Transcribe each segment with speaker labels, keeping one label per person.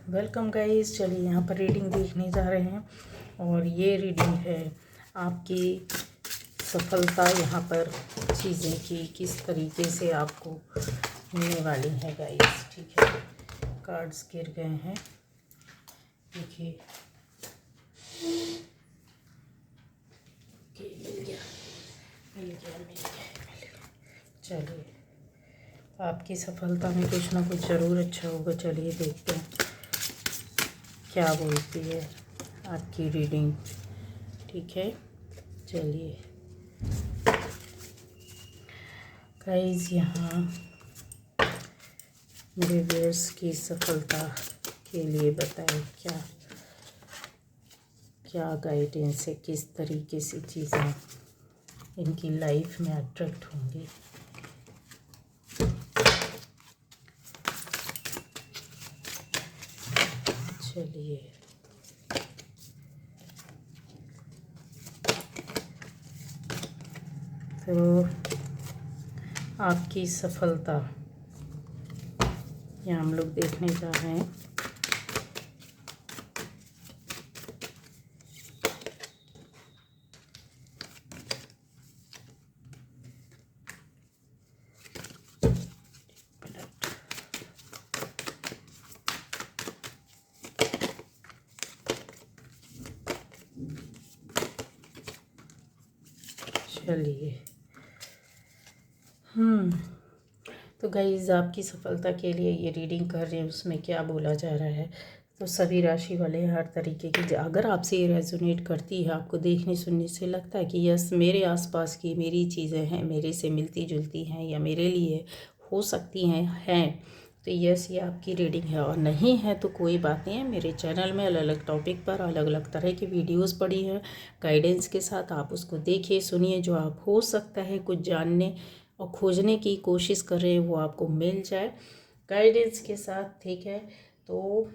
Speaker 1: Welcome guys. चलिए यहाँ पर रीडिंग देखने जा रहे हैं और ये रीडिंग है आपकी सफलता। यहाँ पर चीज़ें की किस तरीके से आपको मिलने वाली हैं गाइस। ठीक है, कार्ड्स गिर गए हैं, देखिए। मिल गया मिल गया मिल गया। चलिए, आपकी सफलता में कुछ ना कुछ ज़रूर अच्छा होगा। चलिए देखते हैं क्या बोलती है आपकी रीडिंग। ठीक है, चलिए गाइस, यहाँ मेरे व्यूअर्स की सफलता के लिए बताएं क्या क्या गाइडेंस है, किस तरीके से चीज़ें इनकी लाइफ में अट्रैक्ट होंगी। चलिए, तो आपकी सफलता यहाँ हम लोग देखने जा रहे हैं। चलिए, तो गाइज़, आपकी सफलता के लिए ये रीडिंग कर रहे हैं, उसमें क्या बोला जा रहा है। तो सभी राशि वाले हर तरीके की, अगर आपसे ये रेजोनेट करती है, आपको देखने सुनने से लगता है कि यस, मेरे आसपास की मेरी चीज़ें हैं, मेरे से मिलती जुलती हैं या मेरे लिए हो सकती हैं तो यस, ये आपकी रीडिंग है। और नहीं है तो कोई बात नहीं है, मेरे चैनल में अलग अलग टॉपिक पर अलग अलग तरह की वीडियोस पड़ी हैं गाइडेंस के साथ। आप उसको देखिए, सुनिए, जो आप हो सकता है कुछ जानने और खोजने की कोशिश कर रहे हैं वो आपको मिल जाए गाइडेंस के साथ। ठीक है, तो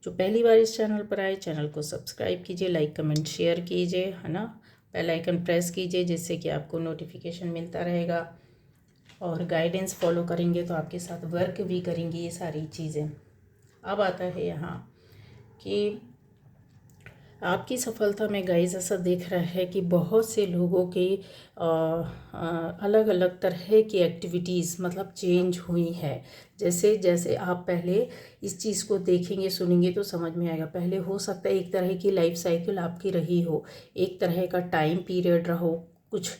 Speaker 1: जो पहली बार इस चैनल पर आए, चैनल को सब्सक्राइब कीजिए, लाइक कमेंट शेयर कीजिए, है ना। बेल आइकन प्रेस कीजिए जिससे कि आपको नोटिफिकेशन मिलता रहेगा। और गाइडेंस फॉलो करेंगे तो आपके साथ वर्क भी करेंगी ये सारी चीज़ें। अब आता है यहाँ कि आपकी सफलता में गाइस ऐसा दिख रहा है कि बहुत से लोगों के अलग अलग तरह की एक्टिविटीज़ मतलब चेंज हुई है। जैसे जैसे आप पहले इस चीज़ को देखेंगे सुनेंगे तो समझ में आएगा। पहले हो सकता है एक तरह की लाइफ साइकिल आपकी रही हो, एक तरह का टाइम पीरियड रहा हो, कुछ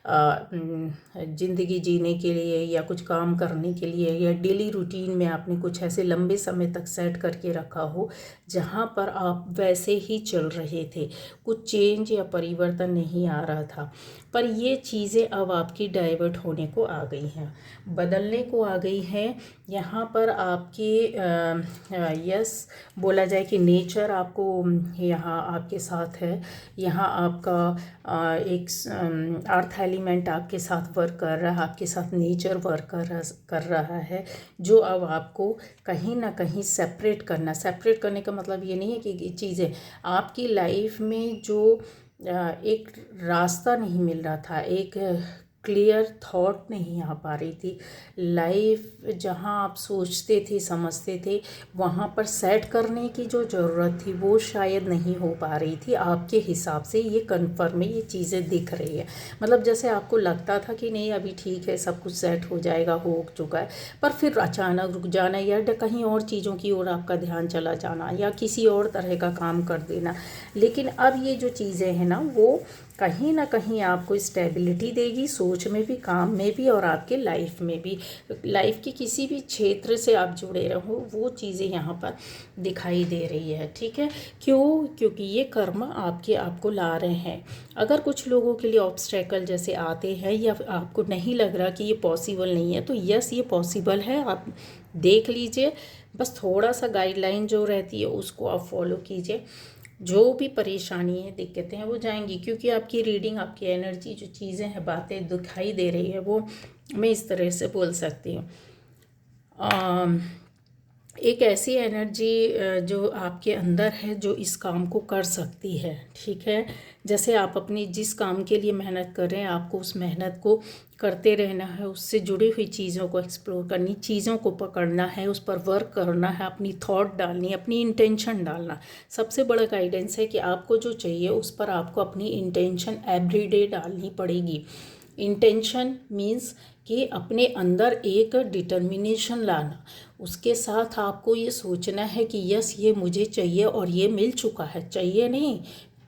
Speaker 1: ज़िंदगी जीने के लिए या कुछ काम करने के लिए या डेली रूटीन में आपने कुछ ऐसे लंबे समय तक सेट करके रखा हो जहाँ पर आप वैसे ही चल रहे थे, कुछ चेंज या परिवर्तन नहीं आ रहा था। पर ये चीज़ें अब आपकी डाइवर्ट होने को आ गई हैं, बदलने को आ गई हैं। यहाँ पर आपके यस बोला जाए कि नेचर आपको यहाँ आपके साथ है। यहाँ आपका एक अर्थ एलिमेंट आपके साथ वर्क कर रहा है, आपके साथ नेचर वर्क कर रहा है, जो अब आपको कहीं ना कहीं सेपरेट करने का मतलब ये नहीं है कि चीज़ें आपकी लाइफ में जो एक रास्ता नहीं मिल रहा था, एक क्लियर थॉट नहीं आ पा रही थी। लाइफ जहाँ आप सोचते थे समझते थे वहाँ पर सेट करने की जो ज़रूरत थी वो शायद नहीं हो पा रही थी आपके हिसाब से। ये कन्फर्म है, ये चीज़ें दिख रही है। मतलब जैसे आपको लगता था कि नहीं अभी ठीक है, सब कुछ सेट हो जाएगा, हो चुका है, पर फिर अचानक रुक जाना या कहीं और चीज़ों की ओर आपका ध्यान चला जाना या किसी और तरह का काम कर देना। लेकिन अब ये जो चीज़ें हैं ना, वो कहीं ना कहीं आपको स्टेबिलिटी देगी, सोच में भी, काम में भी और आपके लाइफ में भी। लाइफ के किसी भी क्षेत्र से आप जुड़े रहो वो चीज़ें यहाँ पर दिखाई दे रही है। ठीक है, क्योंकि ये कर्म आपको ला रहे हैं। अगर कुछ लोगों के लिए ऑब्स्टेकल जैसे आते हैं या आपको नहीं लग रहा कि ये पॉसिबल नहीं है, तो यस, ये पॉसिबल है। आप देख लीजिए, बस थोड़ा सा गाइडलाइन जो रहती है उसको आप फॉलो कीजिए। जो भी परेशानी है, दिक्कतें हैं, वो जाएंगी। क्योंकि आपकी रीडिंग, आपकी एनर्जी, जो चीज़ें हैं, बातें दिखाई दे रही है, वो मैं इस तरह से बोल सकती हूँ। एक ऐसी एनर्जी जो आपके अंदर है जो इस काम को कर सकती है। ठीक है, जैसे आप अपनी जिस काम के लिए मेहनत कर रहे हैं, आपको उस मेहनत को करते रहना है, उससे जुड़ी हुई चीज़ों को एक्सप्लोर करनी, चीज़ों को पकड़ना है, उस पर वर्क करना है, अपनी थॉट डालनी, अपनी इंटेंशन डालना। सबसे बड़ा गाइडेंस है कि आपको जो चाहिए उस पर आपको अपनी इंटेंशन एवरीडे डालनी पड़ेगी। इंटेंशन मीन्स कि अपने अंदर एक डिटर्मिनेशन लाना, उसके साथ आपको ये सोचना है कि यस ये मुझे चाहिए और ये मिल चुका है। चाहिए नहीं,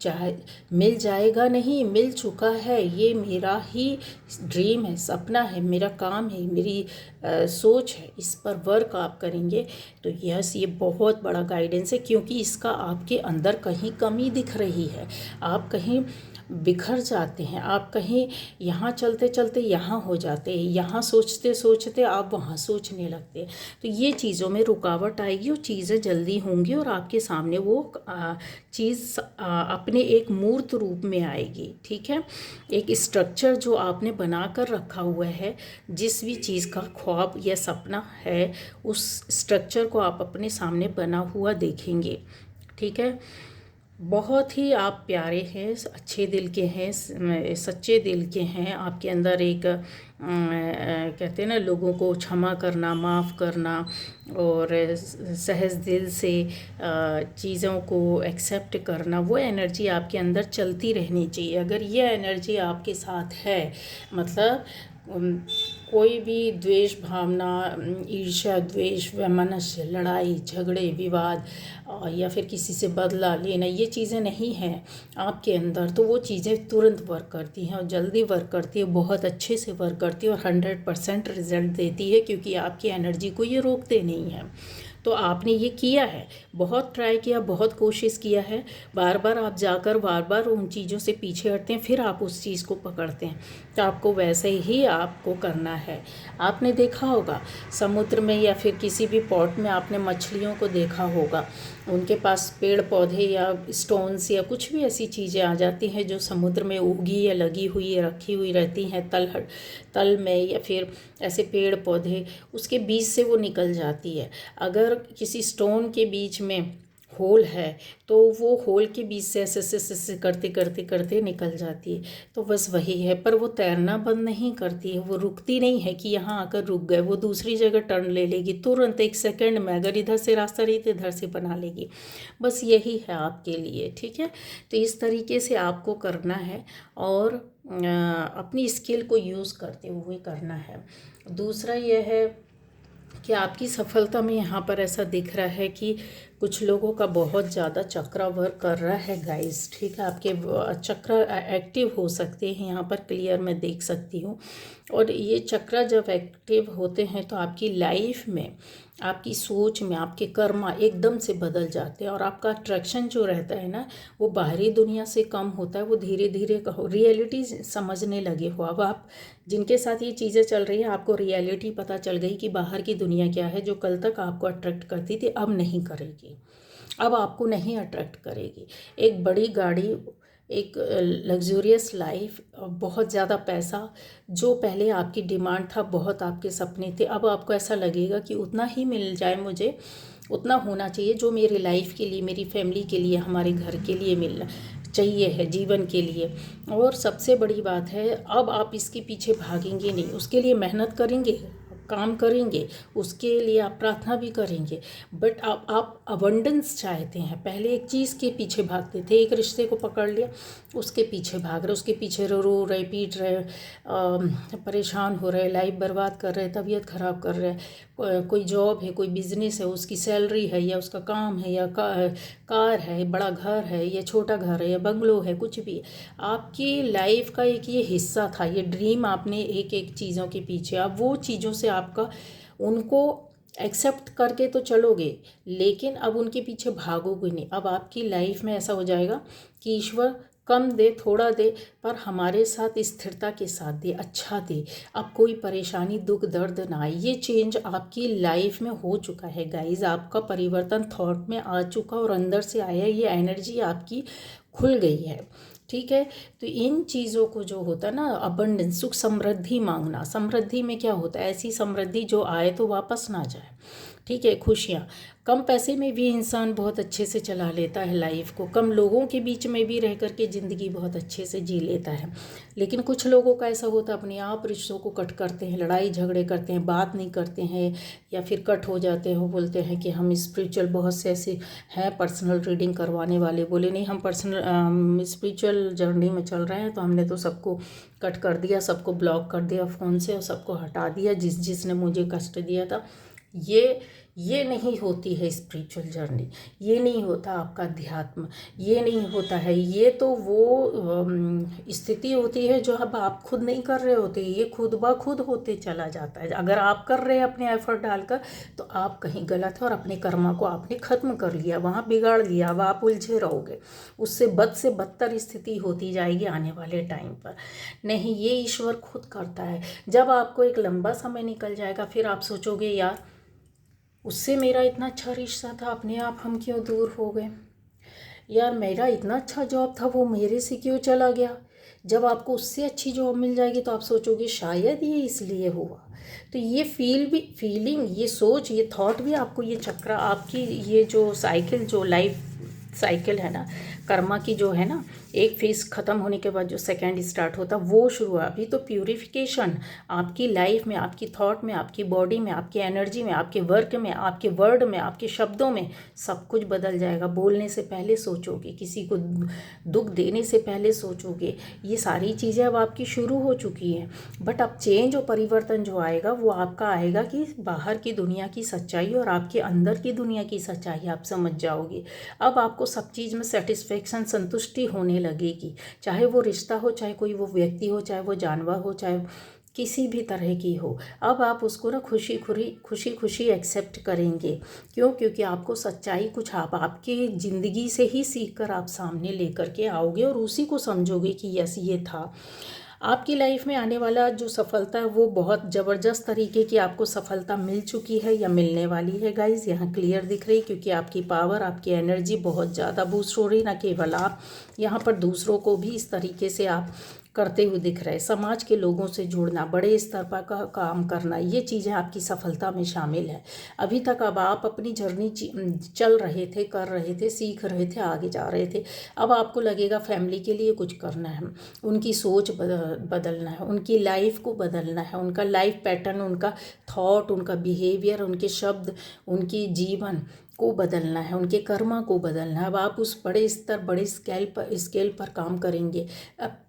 Speaker 1: चाहे मिल जाएगा नहीं, मिल चुका है, ये मेरा ही ड्रीम है, सपना है, मेरा काम है, मेरी सोच है, इस पर वर्क आप करेंगे तो यस ये बहुत बड़ा गाइडेंस है। क्योंकि इसका आपके अंदर कहीं कमी दिख रही है, आप कहीं बिखर जाते हैं, आप कहीं यहाँ चलते चलते यहाँ हो जाते हैं, यहाँ सोचते सोचते आप वहाँ सोचने लगते हैं। तो ये चीज़ों में रुकावट आएगी और चीज़ें जल्दी होंगी और आपके सामने वो चीज़ अपने एक मूर्त रूप में आएगी। ठीक है, एक स्ट्रक्चर जो आपने बना कर रखा हुआ है, जिस भी चीज़ का ख्वाब या सपना है, उस स्ट्रक्चर को आप अपने सामने बना हुआ देखेंगे। ठीक है, बहुत ही आप प्यारे हैं, अच्छे दिल के हैं, सच्चे दिल के हैं। आपके अंदर एक कहते हैं ना, लोगों को क्षमा करना, माफ़ करना और सहज दिल से चीज़ों को एक्सेप्ट करना, वो एनर्जी आपके अंदर चलती रहनी चाहिए। अगर ये एनर्जी आपके साथ है, मतलब कोई भी द्वेष भावना, ईर्ष्या, द्वेष, वैमनस्य, लड़ाई झगड़े विवाद या फिर किसी से बदला लेना, ये चीज़ें नहीं हैं आपके अंदर, तो वो चीज़ें तुरंत वर्क करती हैं और जल्दी वर्क करती है, बहुत अच्छे से वर्क करती है और 100% रिजल्ट देती है। क्योंकि आपकी एनर्जी को ये रोकते नहीं हैं। तो आपने ये किया है, बहुत ट्राई किया, बहुत कोशिश किया है, बार बार आप जाकर बार बार उन चीज़ों से पीछे हटते हैं, फिर आप उस चीज़ को पकड़ते हैं। तो आपको वैसे ही आपको करना है। आपने देखा होगा समुद्र में या फिर किसी भी पॉट में आपने मछलियों को देखा होगा, उनके पास पेड़ पौधे या स्टोन्स या कुछ भी ऐसी चीज़ें आ जाती हैं जो समुद्र में उगी या लगी हुई या रखी हुई रहती हैं तल में, या फिर ऐसे पेड़ पौधे, उसके बीच से वो निकल जाती है। अगर किसी स्टोन के बीच में होल है तो वो होल के बीच से ऐसे ऐसे करते करते करते निकल जाती है। तो बस वही है, पर वो तैरना बंद नहीं करती है, वो रुकती नहीं है कि यहाँ आकर रुक गए, वो दूसरी जगह टर्न ले लेगी तुरंत, 1 सेकंड में। अगर इधर से रास्ता रही तो इधर से बना लेगी। बस यही है आपके लिए। ठीक है, तो इस तरीके से आपको करना है और अपनी स्किल को यूज़ करते हुए करना है। दूसरा यह है कि आपकी सफलता में यहाँ पर ऐसा दिख रहा है कि कुछ लोगों का बहुत ज़्यादा चक्रा वर्क कर रहा है गाइस। ठीक है, आपके चक्र एक्टिव हो सकते हैं, यहाँ पर क्लियर मैं देख सकती हूँ। और ये चक्र जब एक्टिव होते हैं तो आपकी लाइफ में, आपकी सोच में, आपके कर्मा एकदम से बदल जाते हैं और आपका अट्रैक्शन जो रहता है ना, वो बाहरी दुनिया से कम होता है, वो धीरे धीरे रियलिटी समझने लगे हो। अब आप जिनके साथ ये चीज़ें चल रही हैं, आपको रियलिटी पता चल गई कि बाहर की दुनिया क्या है, जो कल तक आपको अट्रैक्ट करती थी अब नहीं करेगी, अब आपको नहीं अट्रैक्ट करेगी। एक बड़ी गाड़ी, एक लग्जूरियस लाइफ, बहुत ज़्यादा पैसा, जो पहले आपकी डिमांड था, बहुत आपके सपने थे, अब आपको ऐसा लगेगा कि उतना ही मिल जाए, मुझे उतना होना चाहिए जो मेरी लाइफ के लिए, मेरी फैमिली के लिए, हमारे घर के लिए मिलना चाहिए है, जीवन के लिए। और सबसे बड़ी बात है, अब आप इसके पीछे भागेंगे नहीं, उसके लिए मेहनत करेंगे, काम करेंगे, उसके लिए आप प्रार्थना भी करेंगे, बट आप अबंडेंस चाहते हैं। पहले एक चीज़ के पीछे भागते थे, एक रिश्ते को पकड़ लिया, उसके पीछे भाग रहे, उसके पीछे रो रहे, पीट रहे, परेशान हो रहे, लाइफ बर्बाद कर रहे, तबीयत ख़राब कर रहे। कोई जॉब है, कोई बिजनेस है, उसकी सैलरी है या उसका काम है या कार है, बड़ा घर है या छोटा घर है या बंगलो है, कुछ भी आपकी लाइफ का एक ये हिस्सा था, ये ड्रीम आपने एक एक चीज़ों के पीछे, अब वो चीज़ों से आपका, उनको एक्सेप्ट करके तो चलोगे लेकिन अब उनके पीछे भागोगे नहीं। अब आपकी लाइफ में ऐसा हो जाएगा कि ईश्वर कम दे, थोड़ा दे, पर हमारे साथ स्थिरता के साथ दे, अच्छा दे, अब कोई परेशानी दुख दर्द ना आए। ये चेंज आपकी लाइफ में हो चुका है गाइज, आपका परिवर्तन थॉट में आ चुका और अंदर से आया, ये एनर्जी आपकी खुल गई है। ठीक है, तो इन चीज़ों को जो होता है ना, अबंडेंस, सुख समृद्धि मांगना, समृद्धि में क्या होता है, ऐसी समृद्धि जो आए तो वापस ना जाए। ठीक है, खुशियाँ। कम पैसे में भी इंसान बहुत अच्छे से चला लेता है लाइफ को, कम लोगों के बीच में भी रह कर के ज़िंदगी बहुत अच्छे से जी लेता है। लेकिन कुछ लोगों का ऐसा होता है, अपने आप रिश्तों को कट करते हैं, लड़ाई झगड़े करते हैं, बात नहीं करते हैं, या फिर कट हो जाते हैं। वो बोलते हैं कि हम स्पिरिचुअल, बहुत से ऐसे हैं पर्सनल रीडिंग करवाने वाले, बोले नहीं हम पर्सनल स्पिरिचुअल जर्नी में चल रहे हैं, तो हमने तो सबको कट कर दिया, सबको ब्लॉक कर दिया फ़ोन से और सबको हटा दिया जिसने मुझे कष्ट दिया था। ये नहीं होती है स्पिरिचुअल जर्नी, ये नहीं होता आपका अध्यात्म, ये नहीं होता है। ये तो वो स्थिति होती है जो अब आप खुद नहीं कर रहे होते, ये खुद ब खुद होते चला जाता है। अगर आप कर रहे हैं अपने एफर्ट डालकर, तो आप कहीं गलत है और अपने कर्मा को आपने ख़त्म कर लिया, वहाँ बिगाड़ लिया, अब आप उलझे रहोगे, उससे बद से बदतर स्थिति होती जाएगी आने वाले टाइम पर। नहीं, ये ईश्वर खुद करता है। जब आपको एक लंबा समय निकल जाएगा, फिर आप सोचोगे यार उससे मेरा इतना अच्छा रिश्ता था, अपने आप हम क्यों दूर हो गए, यार मेरा इतना अच्छा जॉब था वो मेरे से क्यों चला गया। जब आपको उससे अच्छी जॉब मिल जाएगी तो आप सोचोगे शायद ये इसलिए हुआ। तो ये फीलिंग, ये सोच, ये थॉट भी आपको, ये चक्र, आपकी ये जो साइकिल, जो लाइफ साइकिल है ना, कर्मा की जो है ना, एक फेज ख़त्म होने के बाद जो सेकंड स्टार्ट होता, वो शुरू हुआ। अभी तो प्यूरिफिकेशन आपकी लाइफ में, आपकी थॉट में, आपकी बॉडी में, आपकी एनर्जी में, आपके वर्क में, आपके वर्ड में, आपके शब्दों में सब कुछ बदल जाएगा। बोलने से पहले सोचोगे, किसी को दुख देने से पहले सोचोगे, ये सारी चीज़ें अब आपकी शुरू हो चुकी हैं। बट अब चेंज और परिवर्तन जो आएगा वो आपका आएगा कि बाहर की दुनिया की सच्चाई और आपके अंदर की दुनिया की सच्चाई आप समझ जाओगे। अब आपको सब चीज़ में सेटिस्फेक्शन, संतुष्टि होने लगेगी, चाहे वो रिश्ता हो, चाहे कोई वो व्यक्ति हो, चाहे वो जानवर हो, चाहे किसी भी तरह की हो। अब आप उसको ना खुशी खुशी एक्सेप्ट करेंगे। क्यों? क्योंकि आपको सच्चाई कुछ आप आपकी ज़िंदगी से ही सीख कर आप सामने लेकर के आओगे और उसी को समझोगे कि यस ये था। आपकी लाइफ में आने वाला जो सफलता है वो बहुत ज़बरदस्त तरीके की आपको सफलता मिल चुकी है या मिलने वाली है गाइज़, यहाँ क्लियर दिख रही, क्योंकि आपकी पावर, आपकी एनर्जी बहुत ज़्यादा बूस्ट हो रही। ना केवल आप, यहाँ पर दूसरों को भी इस तरीके से आप करते हुए दिख रहे। समाज के लोगों से जुड़ना, बड़े स्तर पर का काम करना, ये चीज़ें आपकी सफलता में शामिल है। अभी तक अब आप अपनी जर्नी चल रहे थे, कर रहे थे, सीख रहे थे, आगे जा रहे थे। अब आपको लगेगा फैमिली के लिए कुछ करना है, उनकी सोच बदलना है, उनकी लाइफ को बदलना है, उनका लाइफ पैटर्न, उनका थॉट, उनका बिहेवियर, उनके शब्द, उनकी जीवन को बदलना है, उनके कर्मा को बदलना है। अब आप उस बड़े स्तर, बड़े स्केल पर काम करेंगे। अब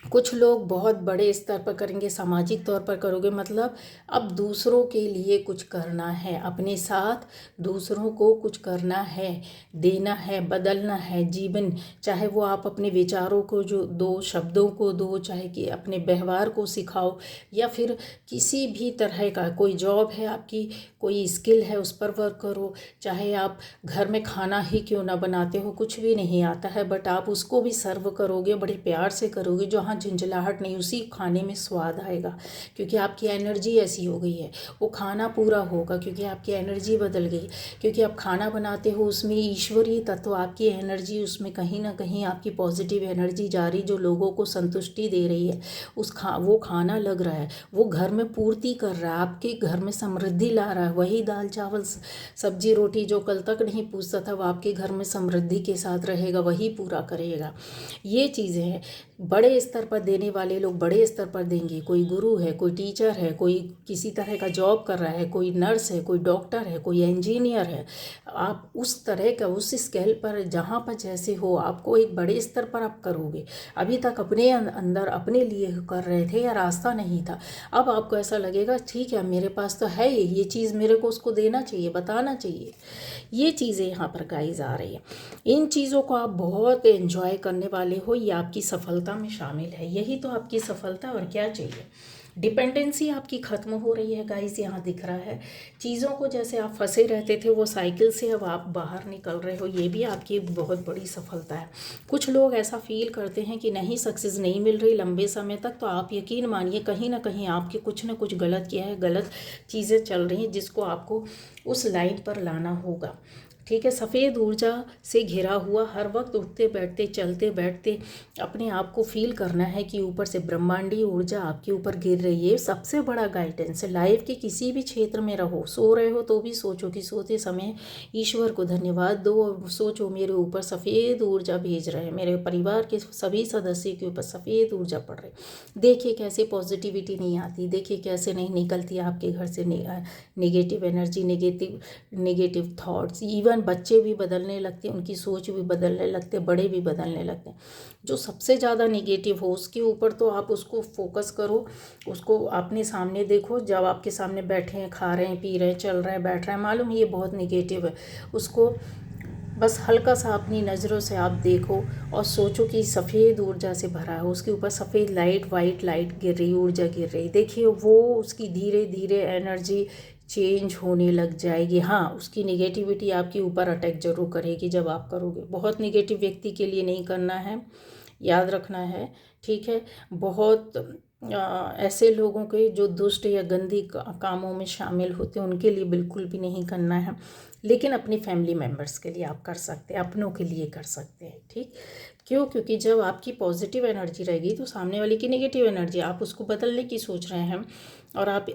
Speaker 1: कुछ लोग बहुत बड़े स्तर पर करेंगे, सामाजिक तौर पर करोगे, मतलब अब दूसरों के लिए कुछ करना है, अपने साथ दूसरों को कुछ करना है, देना है, बदलना है जीवन। चाहे वो आप अपने विचारों को जो दो, शब्दों को दो, चाहे कि अपने व्यवहार को सिखाओ, या फिर किसी भी तरह का कोई जॉब है आपकी, कोई स्किल है उस पर वर्क करो। चाहे आप घर में खाना ही क्यों ना बनाते हो, कुछ भी नहीं आता है, बट आप उसको भी सर्व करोगे, बड़े प्यार से करोगे, जहाँ झंझलाहट नहीं, उसी खाने में स्वाद आएगा, क्योंकि आपकी एनर्जी ऐसी हो गई है। वो खाना पूरा होगा क्योंकि आपकी एनर्जी बदल गई, क्योंकि आप खाना बनाते हो उसमें ईश्वरीय तत्व, आपकी एनर्जी उसमें कहीं ना कहीं आपकी पॉजिटिव एनर्जी जा रही, जो लोगों को संतुष्टि दे रही है। वो खाना लग रहा है, वो घर में पूर्ति कर रहा है, आपके घर में समृद्धि ला रहा है। वही दाल चावल सब्जी रोटी जो कल तक नहीं पूछता था, वो आपके घर में समृद्धि के साथ रहेगा, वही पूरा करेगा। ये चीज़ें हैं। बड़े स्तर पर देने वाले लोग बड़े स्तर पर देंगे। कोई गुरु है, कोई टीचर है, कोई किसी तरह का जॉब कर रहा है, कोई नर्स है, कोई डॉक्टर है, कोई इंजीनियर है। आप उस तरह का, उस स्केल पर जहाँ पर जैसे हो, आपको एक बड़े स्तर पर आप करोगे। अभी तक अपने अंदर अपने लिए कर रहे थे या रास्ता नहीं था, अब आपको ऐसा लगेगा ठीक है मेरे पास तो है ये चीज़, मेरे को उसको देना चाहिए, बताना चाहिए। ये चीज़ें यहाँ पर गाइस आ रही है। इन चीज़ों को आप बहुत एंजॉय करने वाले हो, ये आपकी सफलता में शामिल है। यही तो आपकी सफलता, और क्या चाहिए। डिपेंडेंसी आपकी ख़त्म हो रही है गाइस, यहाँ दिख रहा है। चीज़ों को जैसे आप फंसे रहते थे वो साइकिल से, अब आप बाहर निकल रहे हो, ये भी आपकी बहुत बड़ी सफलता है। कुछ लोग ऐसा फील करते हैं कि नहीं सक्सेस नहीं मिल रही लंबे समय तक, तो आप यकीन मानिए कहीं ना कहीं आपके कुछ ना कुछ गलत किया है, गलत चीज़ें चल रही हैं, जिसको आपको उस लाइन पर लाना होगा। ठीक है। सफ़ेद ऊर्जा से घिरा हुआ, हर वक्त उठते बैठते चलते बैठते अपने आप को फील करना है कि ऊपर से ब्रह्मांडीय ऊर्जा आपके ऊपर गिर रही है। सबसे बड़ा गाइडेंस है। लाइफ के किसी भी क्षेत्र में रहो, सो रहे हो तो भी सोचो कि सोते समय ईश्वर को धन्यवाद दो और सोचो मेरे ऊपर सफ़ेद ऊर्जा भेज रहे हैं, मेरे परिवार के सभी सदस्य के ऊपर सफ़ेद ऊर्जा पड़ रही। देखिए कैसे पॉजिटिविटी नहीं आती, देखिए कैसे नहीं निकलती आपके घर से negative energy, negative thoughts. Even बच्चे भी बदलने लगते हैं, उनकी सोच भी बदलने लगते हैं, बड़े भी बदलने लगते हैं। जो सबसे ज़्यादा नेगेटिव हो उसके ऊपर तो आप उसको फोकस करो, उसको अपने सामने देखो। जब आपके सामने बैठे हैं, खा रहे हैं, पी रहे हैं, चल रहे हैं, बैठ रहे हैं, मालूम ये बहुत नेगेटिव है, उसको बस हल्का सा अपनी नज़रों से आप देखो और सोचो कि सफ़ेद ऊर्जा से भरा है, उसके ऊपर सफ़ेद लाइट, वाइट लाइट गिर रही, ऊर्जा गिर रही। देखिए वो उसकी धीरे धीरे एनर्जी चेंज होने लग जाएगी। हाँ, उसकी नेगेटिविटी आपके ऊपर अटैक जरूर करेगी जब आप करोगे। बहुत नेगेटिव व्यक्ति के लिए नहीं करना है, याद रखना है, ठीक है। बहुत ऐसे लोगों के जो दुष्ट या गंदी कामों में शामिल होते हैं उनके लिए बिल्कुल भी नहीं करना है। लेकिन अपनी फैमिली मेम्बर्स के लिए आप कर सकते हैं, अपनों के लिए कर सकते हैं, ठीक। क्यों? क्योंकि जब आपकी पॉजिटिव एनर्जी रहेगी तो सामने वाले की नेगेटिव एनर्जी, आप उसको बदलने की सोच रहे हैं और आप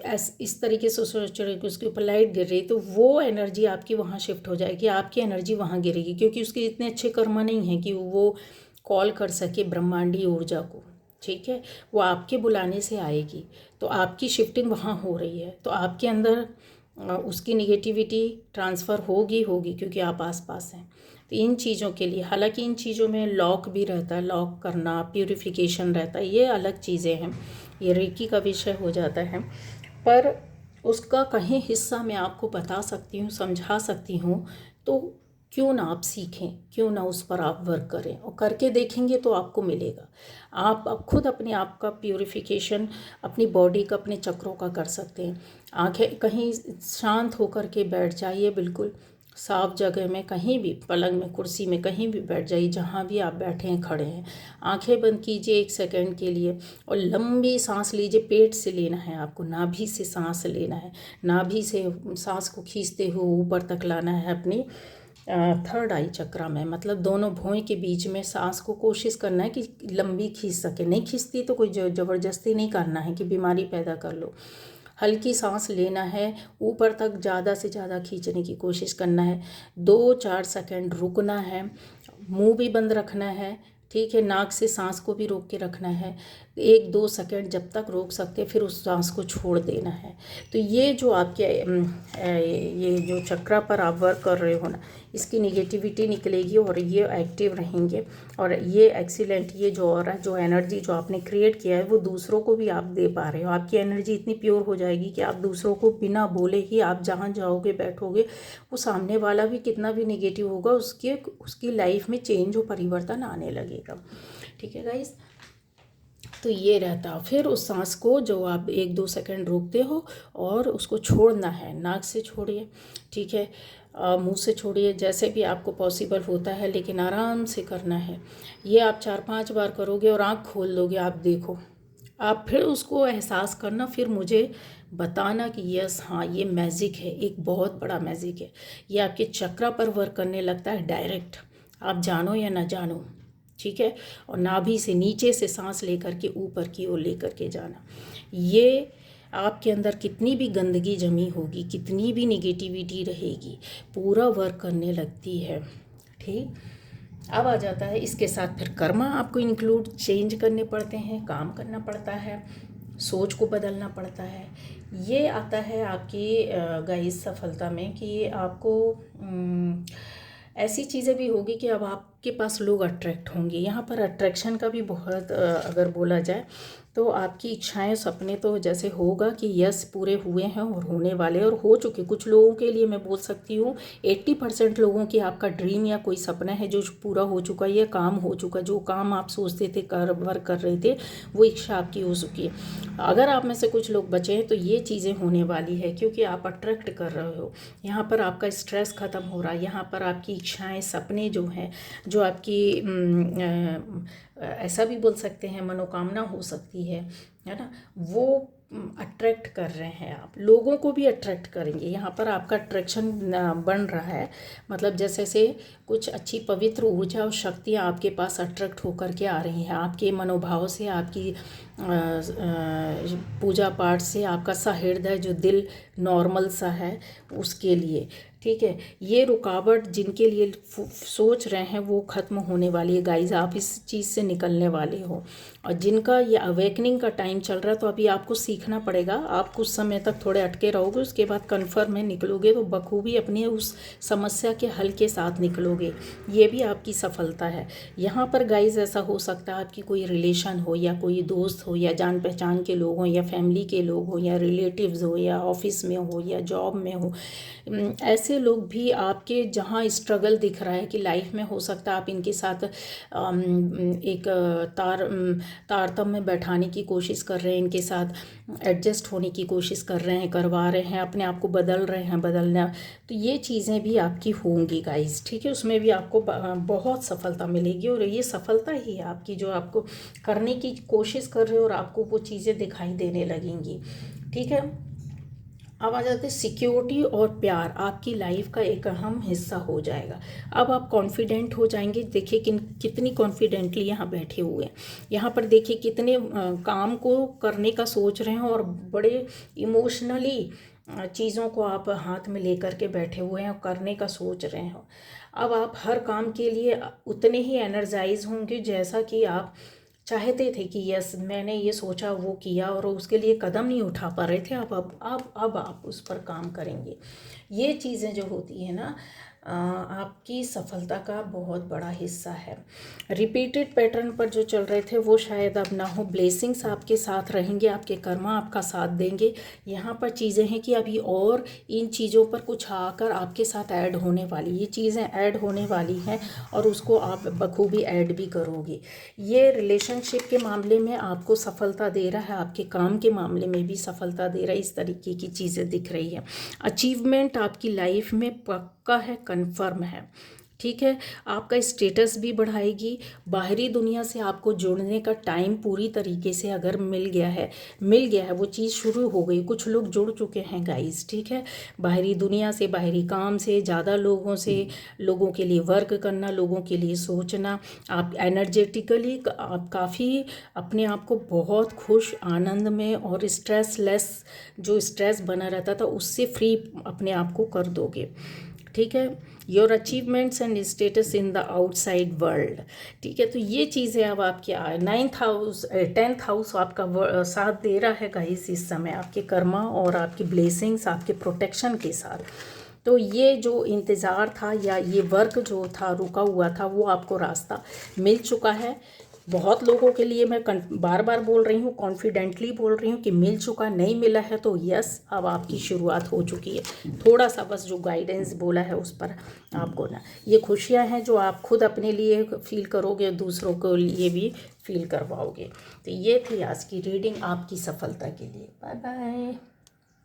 Speaker 1: इस तरीके से सोच रहे हैं कि उसके ऊपर लाइट गिर रही है, तो वो एनर्जी आपकी वहाँ शिफ्ट हो जाएगी, आपकी एनर्जी वहाँ गिरेगी। क्योंकि उसके इतने अच्छे कर्म नहीं हैं कि वो कॉल कर सके ब्रह्मांडीय ऊर्जा को, ठीक है। वो आपके बुलाने से आएगी, तो आपकी शिफ्टिंग वहाँ हो रही है, तो आपके अंदर उसकी निगेटिविटी ट्रांसफ़र होगी क्योंकि आप आसपास हैं। तो इन चीज़ों के लिए, हालांकि इन चीज़ों में लॉक भी रहता है, लॉक करना, प्यूरिफिकेशन रहता है, ये अलग चीज़ें हैं, ये रेकी का विषय हो जाता है। पर उसका कहीं हिस्सा मैं आपको बता सकती हूँ, समझा सकती हूँ, तो क्यों ना आप सीखें, क्यों ना उस पर आप वर्क करें, और करके देखेंगे तो आपको मिलेगा। आप खुद अपने आप का प्यूरिफिकेशन अपनी बॉडी का, अपने चक्रों का कर सकते हैं। आंखें कहीं शांत होकर के बैठ जाइए, बिल्कुल साफ जगह में, कहीं भी पलंग में, कुर्सी में, कहीं भी बैठ जाइए, जहाँ भी आप बैठे हैं, खड़े हैं। आंखें बंद कीजिए 1 सेकंड के लिए और लंबी सांस लीजिए। पेट से लेना है आपको, नाभि से सांस लेना है, नाभि से सांस को खींचते हुए ऊपर तक लाना है अपनी थर्ड आई चक्रा में, मतलब दोनों भौं के बीच में सांस को कोशिश करना है कि लंबी खींच सके। नहीं खींचती तो कोई ज़बरदस्ती नहीं करना है कि बीमारी पैदा कर लो। हल्की सांस लेना है, ऊपर तक ज़्यादा से ज़्यादा खींचने की कोशिश करना है। 2-4 सेकंड रुकना है, मुंह भी बंद रखना है, ठीक है। नाक से सांस को भी रोक के रखना है 1-2 सेकंड, जब तक रोक सकते फिर उस सांस को छोड़ देना है। तो ये जो आपके ये जो चक्रा पर आप वर्क कर रहे हो ना, इसकी निगेटिविटी निकलेगी और ये एक्टिव रहेंगे। और ये एक्सीलेंट, ये जो और जो एनर्जी जो आपने क्रिएट किया है वो दूसरों को भी आप दे पा रहे हो। आपकी एनर्जी इतनी प्योर हो जाएगी कि आप दूसरों को बिना बोले ही, आप जहाँ जाओगे बैठोगे, वो सामने वाला भी कितना भी निगेटिव होगा, उसकी लाइफ में चेंज और परिवर्तन आने लगेगा, ठीक है गाइस। तो ये रहता। फिर उस सांस को जो आप 1-2 सेकंड रोकते हो और उसको छोड़ना है। नाक से छोड़िए, ठीक है, मुंह से छोड़िए, जैसे भी आपको पॉसिबल होता है, लेकिन आराम से करना है। ये आप 4-5 बार करोगे और आँख खोल दोगे, आप देखो, आप फिर उसको एहसास करना, फिर मुझे बताना कि यस हाँ ये मैजिक है, एक बहुत बड़ा मैजिक है। ये आपके चक्रा पर वर्क करने लगता है डायरेक्ट, आप जानो या ना जानो, ठीक है। और नाभि से नीचे से सांस लेकर के ऊपर की ओर लेकर के जाना। ये आपके अंदर कितनी भी गंदगी जमी होगी, कितनी भी निगेटिविटी रहेगी, पूरा वर्क करने लगती है, ठीक। अब आ जाता है इसके साथ फिर कर्मा आपको इंक्लूड चेंज करने पड़ते हैं, काम करना पड़ता है, सोच को बदलना पड़ता है। ये आता है आपकी गाइस सफलता में कि आपको ऐसी चीज़ें भी होगी कि अब आपके पास लोग अट्रैक्ट होंगे। यहाँ पर अट्रैक्शन का भी बहुत अगर बोला जाए तो आपकी इच्छाएं, सपने तो जैसे होगा कि यस पूरे हुए हैं और होने वाले और हो चुके। कुछ लोगों के लिए मैं बोल सकती हूँ 80% लोगों की आपका ड्रीम या कोई सपना है जो पूरा हो चुका, ये काम हो चुका, जो काम आप सोचते थे, वर्क कर रहे थे, वो इच्छा आपकी हो चुकी है। अगर आप में से कुछ लोग बचे हैं तो ये चीज़ें होने वाली है, क्योंकि आप अट्रैक्ट कर रहे हो। यहाँ पर आपका स्ट्रेस ख़त्म हो रहा है, यहाँ पर आपकी इच्छाएँ, सपने जो हैं, जो आपकी ऐसा भी बोल सकते हैं मनोकामना हो सकती है ना, वो अट्रैक्ट कर रहे हैं, आप लोगों को भी अट्रैक्ट करेंगे। यहाँ पर आपका अट्रैक्शन बन रहा है, मतलब जैसे से कुछ अच्छी पवित्र ऊर्जा और शक्तियाँ आपके पास अट्रैक्ट होकर के आ रही हैं, आपके मनोभाव से, आपकी पूजा पाठ से, आपका सा हृदय जो दिल नॉर्मल सा है उसके लिए, ठीक है। ये रुकावट जिनके लिए सोच रहे हैं वो ख़त्म होने वाली है गाइज, आप इस चीज़ से निकलने वाले हो। और जिनका ये अवेकनिंग का टाइम चल रहा है, तो अभी आपको सीखना पड़ेगा। आप कुछ समय तक थोड़े अटके रहोगे, उसके बाद कन्फर्म में निकलोगे तो बखूबी अपनी उस समस्या के हल के साथ निकलोगे। ये भी आपकी सफलता है। यहाँ पर गाइज ऐसा हो सकता है आपकी कोई रिलेशन हो, या कोई दोस्त हो, या जान पहचान के लोग हों, या फैमिली के लोग हो, या रिलेटिव्स हो, या ऑफिस में हो, या जॉब में हो, ऐसे लोग भी आपके जहाँ स्ट्रगल दिख रहा है कि लाइफ में, हो सकता है आप इनके साथ एक तारतम्य में बैठाने की कोशिश कर रहे हैं, इनके साथ एडजस्ट होने की कोशिश कर रहे हैं, करवा रहे हैं, अपने आप को बदल रहे हैं, बदलना। तो ये चीज़ें भी आपकी होंगी गाइस, ठीक है। उसमें भी आपको बहुत सफलता मिलेगी, और ये सफलता ही है आपकी, जो आपको करने की कोशिश कर रहे हो और आपको वो चीज़ें दिखाई देने लगेंगी, ठीक है। अब आ जाते हैं सिक्योरिटी और प्यार आपकी लाइफ का एक अहम हिस्सा हो जाएगा। अब आप कॉन्फिडेंट हो जाएंगे। देखिए कितनी कॉन्फिडेंटली यहाँ बैठे हुए हैं। यहाँ पर देखिए कितने काम को करने का सोच रहे हैं, और बड़े इमोशनली चीज़ों को आप हाथ में लेकर के बैठे हुए हैं और करने का सोच रहे हो। अब आप हर काम के लिए उतने ही एनर्जाइज होंगे जैसा कि आप चाहते थे कि यस मैंने ये सोचा वो किया, और उसके लिए कदम नहीं उठा पा रहे थे। अब आप उस पर काम करेंगे। ये चीज़ें जो होती है ना, आपकी सफलता का बहुत बड़ा हिस्सा है। रिपीटेड पैटर्न पर जो चल रहे थे वो शायद अब ना हो। ब्लेसिंग्स आपके साथ रहेंगे, आपके कर्मा आपका साथ देंगे। यहाँ पर चीज़ें हैं कि अभी और इन चीज़ों पर कुछ आकर आपके साथ ऐड होने वाली, ये चीज़ें ऐड होने वाली हैं, और उसको आप बखूबी ऐड भी करोगे। ये रिलेशनशिप के मामले में आपको सफलता दे रहा है, आपके काम के मामले में भी सफलता दे रहा है। इस तरीके की चीज़ें दिख रही है। अचीवमेंट आपकी लाइफ में पक्का है, कन्फर्म है, ठीक है। आपका स्टेटस भी बढ़ाएगी। बाहरी दुनिया से आपको जुड़ने का टाइम पूरी तरीके से अगर मिल गया है, वो चीज़ शुरू हो गई। कुछ लोग जुड़ चुके हैं गाइस, ठीक है। बाहरी दुनिया से, बाहरी काम से, ज़्यादा लोगों से, लोगों के लिए वर्क करना, लोगों के लिए सोचना। आप एनर्जेटिकली आप काफ़ी अपने आप को बहुत खुश, आनंद में और स्ट्रेसलेस, जो स्ट्रेस बना रहता था उससे फ्री अपने आप को कर दोगे, ठीक है। Your achievements and status in the outside world, ठीक है। तो ये चीज़ें अब आपके 10th हाउस आपका साथ दे रहा है गाइस इस समय, आपके कर्मा और आपकी ब्लेसिंग्स आपके प्रोटेक्शन के साथ। तो ये जो इंतज़ार था, या ये वर्क जो था रुका हुआ था, वो आपको रास्ता मिल चुका है। बहुत लोगों के लिए मैं बार बार बोल रही हूँ, कॉन्फिडेंटली बोल रही हूँ कि मिल चुका। नहीं मिला है तो यस, अब आपकी शुरुआत हो चुकी है। थोड़ा सा बस जो गाइडेंस बोला है उस पर आपको ना, ये खुशियाँ हैं जो आप खुद अपने लिए फील करोगे, दूसरों को लिए भी फील करवाओगे। तो ये थी आज की रीडिंग आपकी सफलता के लिए। Bye bye.